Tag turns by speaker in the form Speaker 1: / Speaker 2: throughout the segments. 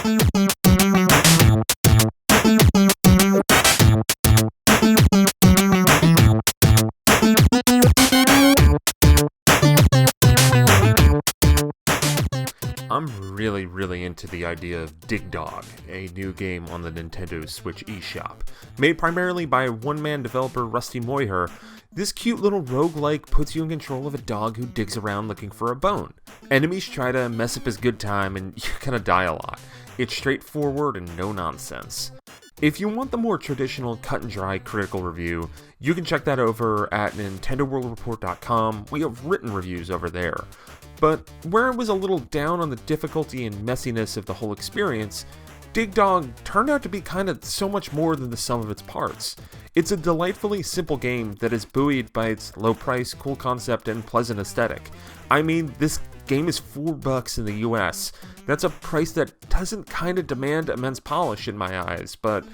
Speaker 1: I'm really into the idea of Dig Dog, a new game on the Nintendo Switch eShop. Made primarily by one-man developer Rusty Moyher, this cute little roguelike puts you in control of a dog who digs around looking for a bone. Enemies try to mess up his good time and you kinda die a lot. It's straightforward and no nonsense. If you want the more traditional cut-and-dry critical review, you can check that over at NintendoWorldReport.com. We have written reviews over there. But where I was a little down on the difficulty and messiness of the whole experience, Dig Dog turned out to be kinda so much more than the sum of its parts. It's a delightfully simple game that is buoyed by its low price, cool concept, and pleasant aesthetic. I mean, this game is $4 in the US. That's a price that doesn't kinda demand immense polish in my eyes, but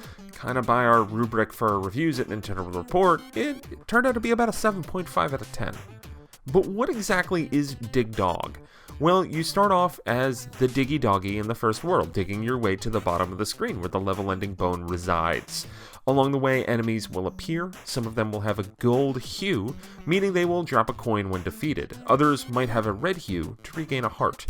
Speaker 1: kinda by our rubric for reviews at Nintendo World Report, it turned out to be about a 7.5 out of 10. But what exactly is Dig Dog? Well, you start off as the Diggy Doggy in the first world, digging your way to the bottom of the screen where the level-ending bone resides. Along the way, enemies will appear. Some of them will have a gold hue, meaning they will drop a coin when defeated. Others might have a red hue to regain a heart.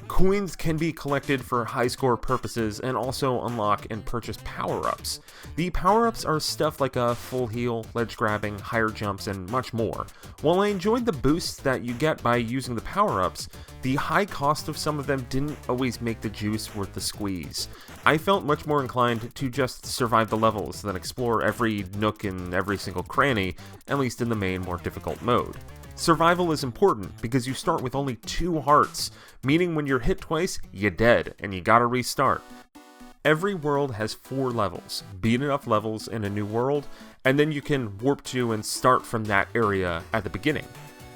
Speaker 1: Coins can be collected for high score purposes and also unlock and purchase power-ups. The power-ups are stuff like a full heal, ledge grabbing, higher jumps, and much more. While I enjoyed the boosts that you get by using the power-ups, the high cost of some of them didn't always make the juice worth the squeeze. I felt much more inclined to just survive the levels than explore every nook and every single cranny, at least in the main, more difficult mode. Survival is important because you start with only 2 hearts, meaning when you're hit twice, you're dead, and you gotta restart. Every world has 4 levels, beat enough levels in a new world, and then you can warp to and start from that area at the beginning.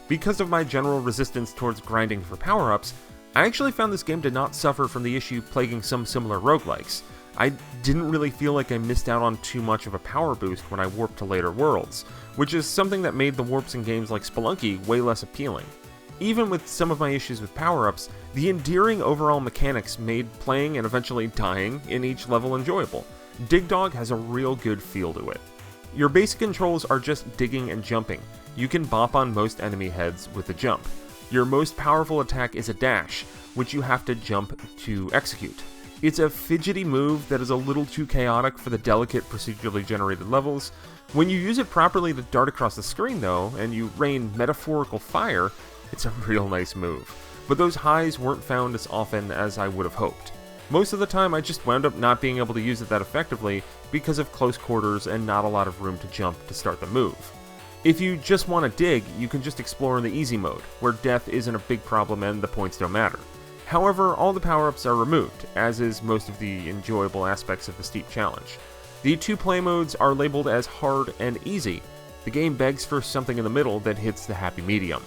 Speaker 1: Because of my general resistance towards grinding for power-ups, I actually found this game did not suffer from the issue plaguing some similar roguelikes. I didn't really feel like I missed out on too much of a power boost when I warped to later worlds, which is something that made the warps in games like Spelunky way less appealing. Even with some of my issues with power-ups, the endearing overall mechanics made playing and eventually dying in each level enjoyable. Dig Dog has a real good feel to it. Your basic controls are just digging and jumping. You can bop on most enemy heads with a jump. Your most powerful attack is a dash, which you have to jump to execute. It's a fidgety move that is a little too chaotic for the delicate procedurally generated levels. When you use it properly to dart across the screen though, and you rain metaphorical fire, it's a real nice move. But those highs weren't found as often as I would have hoped. Most of the time I just wound up not being able to use it that effectively because of close quarters and not a lot of room to jump to start the move. If you just want to dig, you can just explore in the easy mode, where death isn't a big problem and the points don't matter. However, all the power-ups are removed, as is most of the enjoyable aspects of the steep challenge. The 2 play modes are labeled as hard and easy. The game begs for something in the middle that hits the happy medium.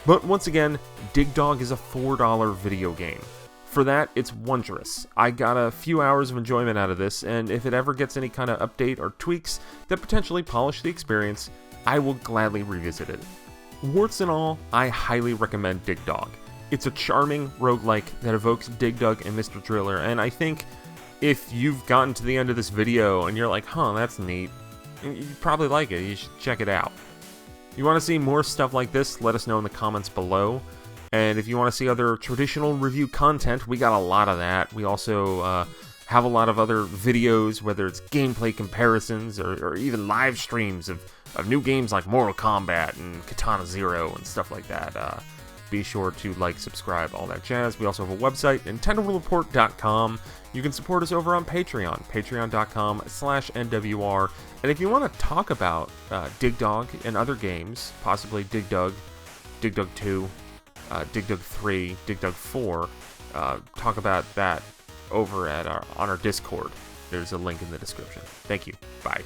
Speaker 1: But once again, Dig Dog is a $4 video game. For that, it's wondrous. I got a few hours of enjoyment out of this, and if it ever gets any kind of update or tweaks that potentially polish the experience, I will gladly revisit it. Warts and all, I highly recommend Dig Dog. It's a charming roguelike that evokes Dig Dug and Mr. Driller, and I think if you've gotten to the end of this video and you're like, huh, that's neat, you probably like it, you should check it out. If you want to see more stuff like this, let us know in the comments below. And if you want to see other traditional review content, we got a lot of that. We also have a lot of other videos, whether it's gameplay comparisons or even live streams of new games like Mortal Kombat and Katana Zero and stuff like that. Be sure to like, subscribe, all that jazz. We also have a website, NintendoWorldReport.com. You can support us over on Patreon, patreon.com/NWR. And if you want to talk about Dig Dog and other games, possibly Dig Dug, Dig Dug 2, Dig Dug 3, Dig Dug 4, talk about that over at on our Discord. There's a link in the description. Thank you. Bye.